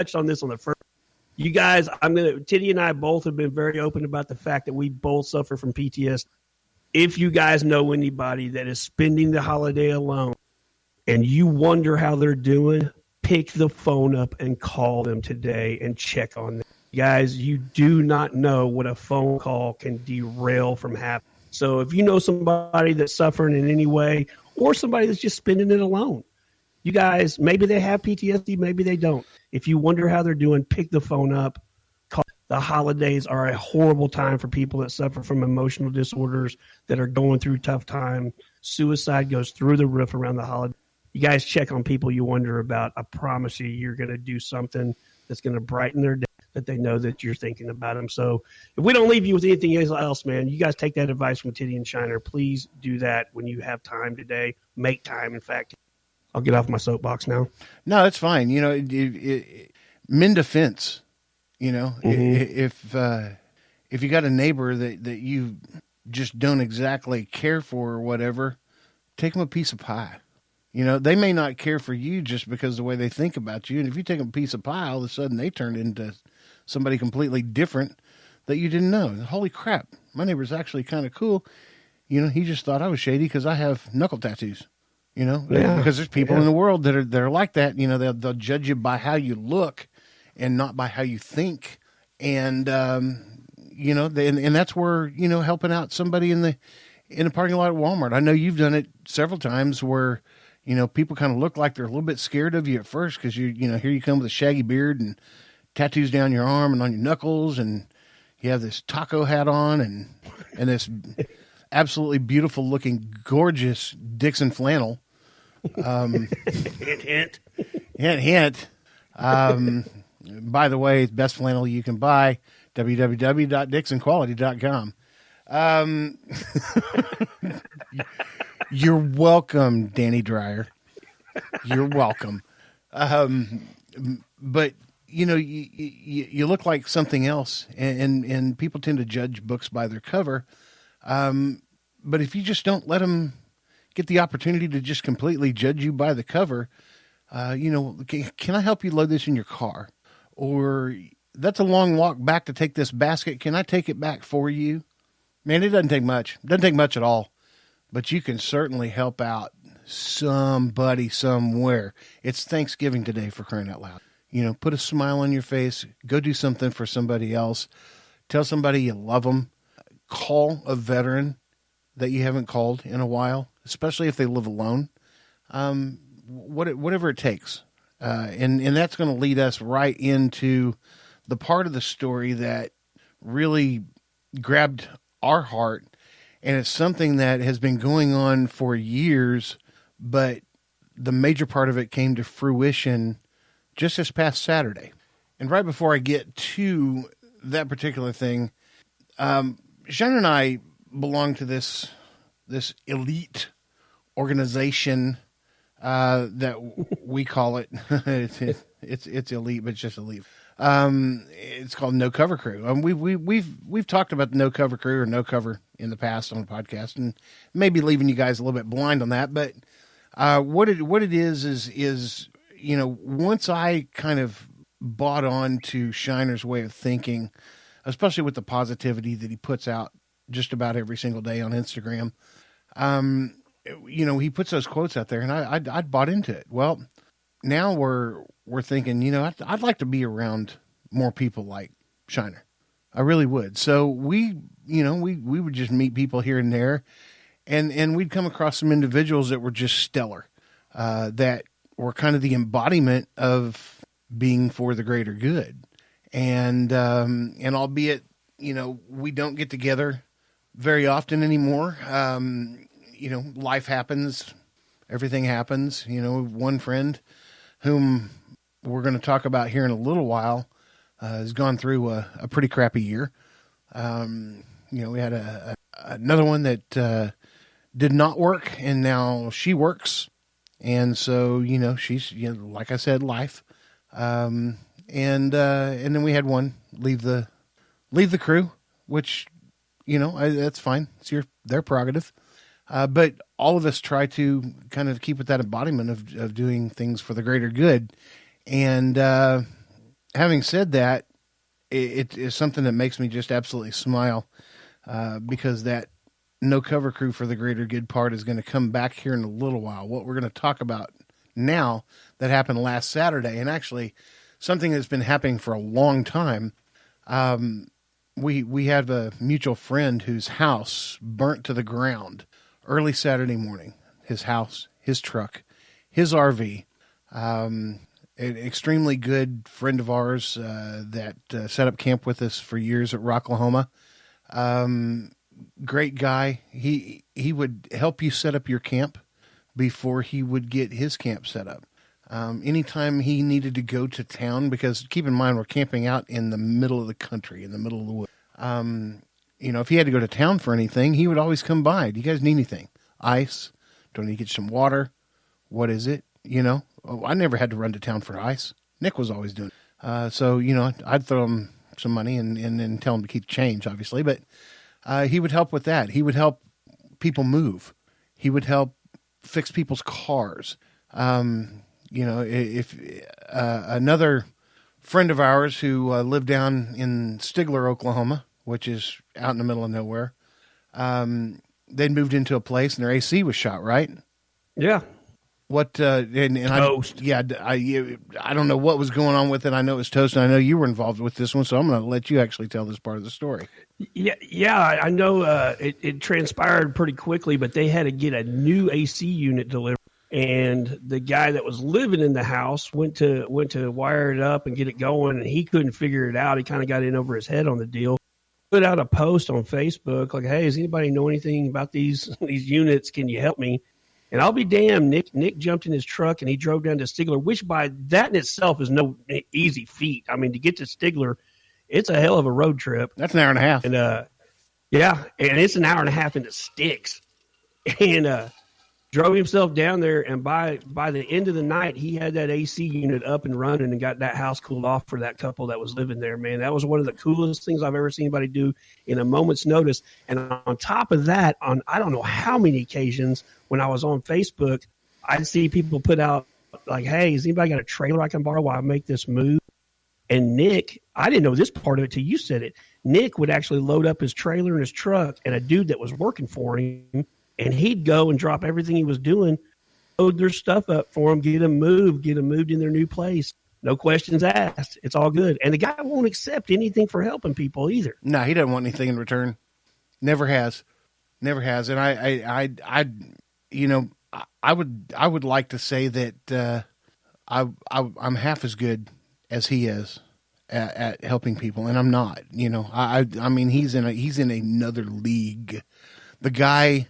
touched on this on the first. You guys, Tiddy and I both have been very open about the fact that we both suffer from PTSD. If you guys know anybody that is spending the holiday alone and you wonder how they're doing, pick the phone up and call them today and check on them. Guys, you do not know what a phone call can derail from happening. So if you know somebody that's suffering in any way or somebody that's just spending it alone, you guys, maybe they have PTSD, maybe they don't. If you wonder how they're doing, pick the phone up. Call. The holidays are a horrible time for people that suffer from emotional disorders, that are going through tough time. Suicide goes through the roof around the holidays. You guys check on people you wonder about. I promise you're going to do something that's going to brighten their day, that they know that you're thinking about them. So if we don't leave you with anything else, man, you guys take that advice from Tiddy and Shiner. Please do that when you have time today. Make time, in fact. I'll get off my soapbox now. No, it's fine. You know, mend a fence. You know, if you got a neighbor that you just don't exactly care for or whatever, take them a piece of pie. You know, they may not care for you just because of the way they think about you. And if you take them a piece of pie, all of a sudden they turn into somebody completely different that you didn't know. Holy crap, my neighbor's actually kind of cool. You know, he just thought I was shady because I have knuckle tattoos. You know, because there's people in the world that are like that. You know, they'll judge you by how you look and not by how you think. And, you know, and that's where, you know, helping out somebody in the parking lot at Walmart. I know you've done it several times where, you know, people kind of look like they're a little bit scared of you at first because you know, here you come with a shaggy beard and tattoos down your arm and on your knuckles, and you have this taco hat on and this absolutely beautiful looking, gorgeous Dixon flannel. Hint. By the way, best flannel you can buy, www.dixonquality.com. You're welcome, Danny Dreyer. You're welcome. But you know, you look like something else, and people tend to judge books by their cover. But if you just don't let them get the opportunity to just completely judge you by the cover, you know, can I help you load this in your car? Or that's a long walk back to take this basket. Can I take it back for you? Man, it doesn't take much. It doesn't take much at all. But you can certainly help out somebody somewhere. It's Thanksgiving today, for crying out loud. You know, put a smile on your face. Go do something for somebody else. Tell somebody you love them. Call a veteran that you haven't called in a while, especially if they live alone. Whatever it takes. And that's going to lead us right into the part of the story that really grabbed our heart. And it's something that has been going on for years, but the major part of it came to fruition just this past Saturday. And right before I get to that particular thing, Shannon and I belong to this elite organization that we call it. It's elite, but it's just elite. It's called No Cover Crew. We've talked about the No Cover Crew or No Cover in the past on the podcast, and maybe leaving you guys a little bit blind on that. But what it is you know, once I kind of bought on to Shiner's way of thinking, especially with the positivity that he puts out just about every single day on Instagram, you know, he puts those quotes out there, and I'd bought into it. Well, now we're thinking, you know, I'd like to be around more people like Shiner. I really would. So we would just meet people here and there, and we'd come across some individuals that were just stellar, that were kind of the embodiment of being for the greater good. And albeit, you know, we don't get together very often anymore. You know, life happens, everything happens. You know, one friend whom we're going to talk about here in a little while has gone through a pretty crappy year. You know, we had another one that did not work, and now she works. And so, you know, she's, you know, like I said, life. And then we had one leave the crew, which, you know, that's fine. It's their prerogative. But all of us try to kind of keep with that embodiment of doing things for the greater good. And having said that, it is something that makes me just absolutely smile because that no cover crew for the greater good part is going to come back here in a little while. What we're going to talk about now that happened last Saturday, and actually something that's been happening for a long time. We have a mutual friend whose house burnt to the ground early Saturday morning. His house, his truck, his RV. An extremely good friend of ours that set up camp with us for years at Rocklahoma. Great guy. He would help you set up your camp before he would get his camp set up. Anytime he needed to go to town, because keep in mind, we're camping out in the middle of the country, in the middle of the woods. If he had to go to town for anything, he would always come by. Do you guys need anything? Ice? Do I need to get some water? What is it? I never had to run to town for ice. Nick was always doing it. So, I'd throw him some money and then tell him to keep change, obviously. But he would help with that. He would help people move. He would help fix people's cars. If another friend of ours who lived down in Stigler, Oklahoma, which is out in the middle of nowhere, they'd moved into a place and their AC was shot, right? Yeah. What toast. I don't know what was going on with it. I know it was toast, and I know you were involved with this one, so I'm going to let you actually tell this part of the story. Yeah. I know it transpired pretty quickly, but they had to get a new AC unit delivered, and the guy that was living in the house went to wire it up and get it going, and he couldn't figure it out. He kind of got in over his head on the deal. Put out a post on Facebook like, "Hey, does anybody know anything about these units? Can you help me?" And I'll be damned, Nick jumped in his truck and he drove down to Stigler, which by that in itself is no easy feat. I mean, to get to Stigler, it's a hell of a road trip. That's an hour and a half. And and it's an hour and a half into sticks. And drove himself down there, and by the end of the night, he had that AC unit up and running and got that house cooled off for that couple that was living there, man. That was one of the coolest things I've ever seen anybody do in a moment's notice. And on top of that, on I don't know how many occasions when I was on Facebook, I'd see people put out like, "Hey, has anybody got a trailer I can borrow while I make this move?" And Nick, I didn't know this part of it till you said it. Nick would actually load up his trailer and his truck, and a dude that was working for him, and he'd go and drop everything he was doing, load their stuff up for them, get them moved in their new place. No questions asked. It's all good. And the guy won't accept anything for helping people either. No, he doesn't want anything in return. Never has. And I would like to say that I'm half as good as he is at helping people, and I'm not. I mean he's in another league. The guy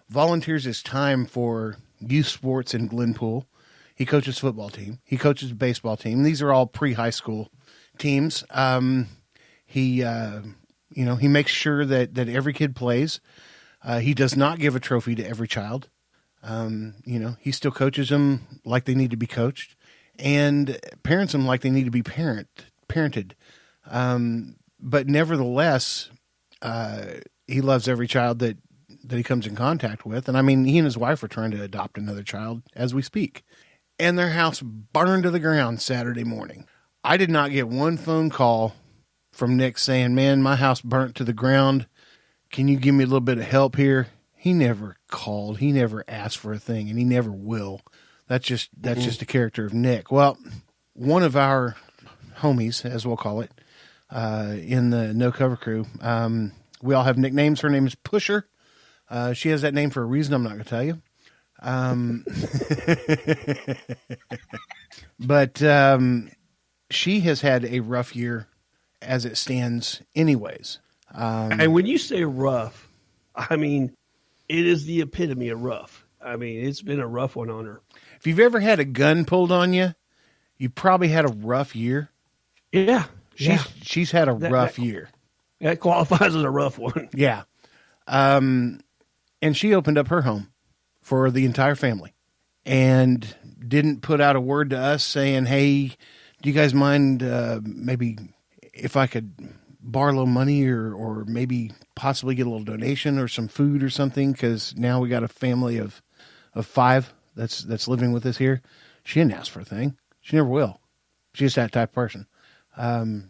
volunteers his time for youth sports in Glenpool. He coaches football team. He coaches baseball team. These are all pre-high school teams. He makes sure that every kid plays. He does not give a trophy to every child. He still coaches them like they need to be coached and parents them like they need to be parented. But nevertheless, he loves every child that he comes in contact with. And I mean, he and his wife are trying to adopt another child as we speak. And their house burned to the ground Saturday morning. I did not get one phone call from Nick saying, "Man, my house burnt to the ground. Can you give me a little bit of help here?" He never called. He never asked for a thing, and he never will. That's just the character of Nick. Well, one of our homies, as we'll call it, in the No Cover crew, we all have nicknames. Her name is Pusher. She has that name for a reason I'm not going to tell you. But she has had a rough year as it stands anyways. And when you say rough, I mean, it is the epitome of rough. I mean, it's been a rough one on her. If you've ever had a gun pulled on you, you probably had a rough year. Yeah. She's had a rough year. That qualifies as a rough one. Yeah. And she opened up her home for the entire family and didn't put out a word to us saying, "Hey, do you guys mind maybe if I could borrow a little money or maybe possibly get a little donation or some food or something?" Because now we got a family of 5 that's living with us here. She didn't ask for a thing. She never will. She's that type of person.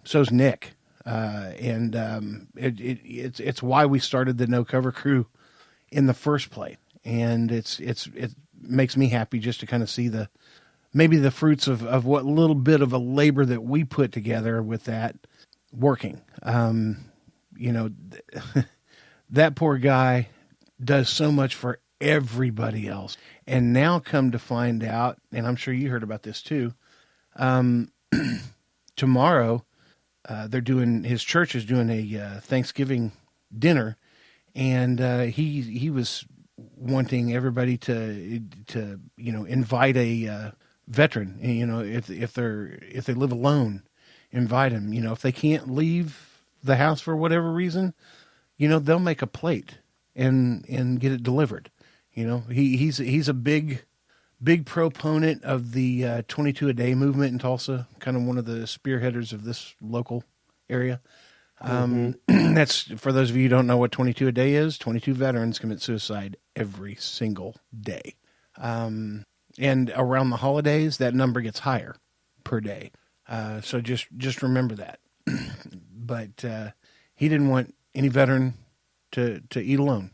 So's Nick. It's why we started the No Cover Crew in the first place. And it makes me happy just to kind of see maybe the fruits of what little bit of a labor that we put together with that working. That poor guy does so much for everybody else. And now come to find out, and I'm sure you heard about this too, tomorrow, his church is doing a Thanksgiving dinner, and he was wanting everybody to invite a veteran. If they live alone, invite them. If they can't leave the house for whatever reason, they'll make a plate and get it delivered. He's a big proponent of the 22 a day movement in Tulsa, kind of one of the spearheaders of this local area. That's, for those of you who don't know what 22 a day is, 22 veterans commit suicide every single day. And around the holidays, that number gets higher per day. So just remember that. But he didn't want any veteran to eat alone.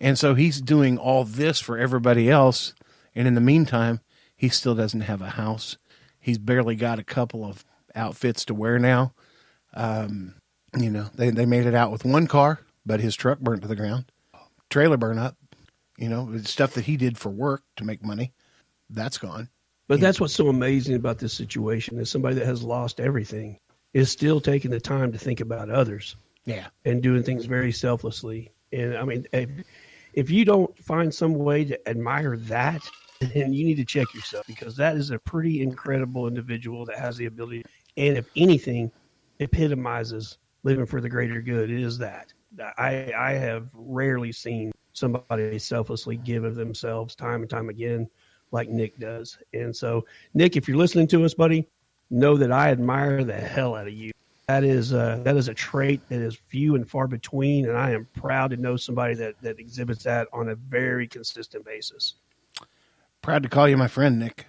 And so he's doing all this for everybody else. And in the meantime, he still doesn't have a house. He's barely got a couple of outfits to wear now. They made it out with one car, but his truck burnt to the ground. Trailer burned up. Stuff that he did for work to make money. That's gone. But that's what's so amazing about this situation is somebody that has lost everything is still taking the time to think about others. Yeah. And doing things very selflessly. And I mean, if you don't find some way to admire that, then you need to check yourself, because that is a pretty incredible individual that has the ability, and if anything, epitomizes living for the greater good. It is that. I have rarely seen somebody selflessly give of themselves time and time again like Nick does. And so, Nick, if you're listening to us, buddy, know that I admire the hell out of you. That is a trait that is few and far between, and I am proud to know somebody that exhibits that on a very consistent basis. Proud to call you my friend, Nick.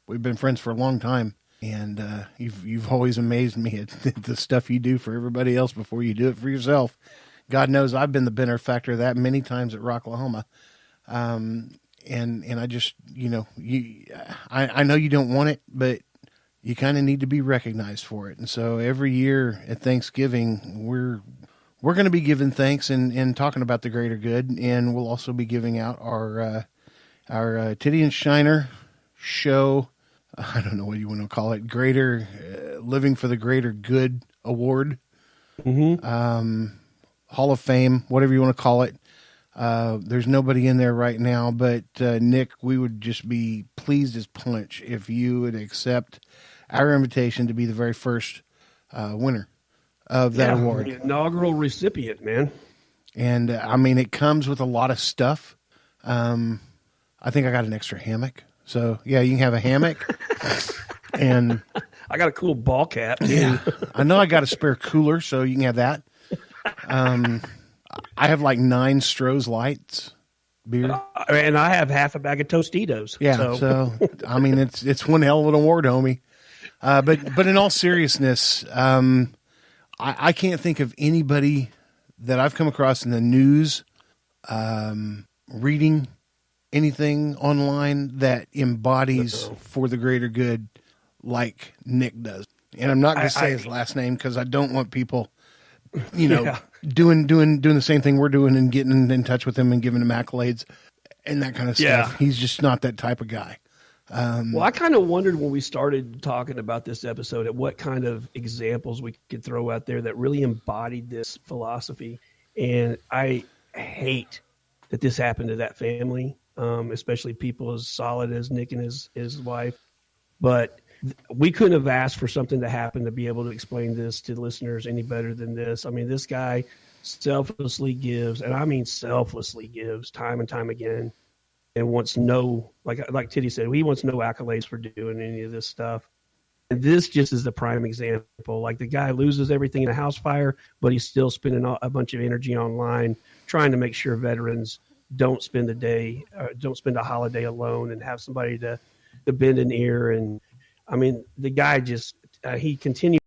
We've been friends for a long time, and you've always amazed me at the stuff you do for everybody else before you do it for yourself. God knows I've been the benefactor of that many times at Rocklahoma. And I just, I know you don't want it, but you kind of need to be recognized for it. And so every year at Thanksgiving, we're going to be giving thanks and talking about the greater good. And we'll also be giving out our Tiddy and Shiner show. I don't know what you want to call it. Greater Living for the Greater Good Award. Mm-hmm. Hall of Fame, whatever you want to call it. There's nobody in there right now, but Nick, we would just be pleased as punch if you would accept our invitation to be the very first winner of that award. The inaugural recipient, man. And I mean, it comes with a lot of stuff. I think I got an extra hammock. So yeah, you can have a hammock. And I got a cool ball cap too. Yeah, I know I got a spare cooler, so you can have that. I have like 9 Stroh's Lights beer. And I have half a bag of Tostitos. Yeah. So I mean, it's one hell of an award, homie. But in all seriousness, I can't think of anybody that I've come across in the news, reading anything online that embodies for the greater good like Nick does. And I'm not going to say his last name because I don't want people, doing the same thing we're doing and getting in touch with him and giving him accolades and that kind of stuff. He's just not that type of guy. Well, I kind of wondered when we started talking about this episode at what kind of examples we could throw out there that really embodied this philosophy. And I hate that this happened to that family, especially people as solid as Nick and his wife. But we couldn't have asked for something to happen to be able to explain this to listeners any better than this. I mean, this guy selflessly gives, and I mean selflessly gives time and time again, and wants no, like Tiddy said, he wants no accolades for doing any of this stuff. And this just is the prime example. Like, the guy loses everything in a house fire, but he's still spending a bunch of energy online trying to make sure veterans don't spend a holiday alone and have somebody to bend an ear. And I mean, the guy just, he continued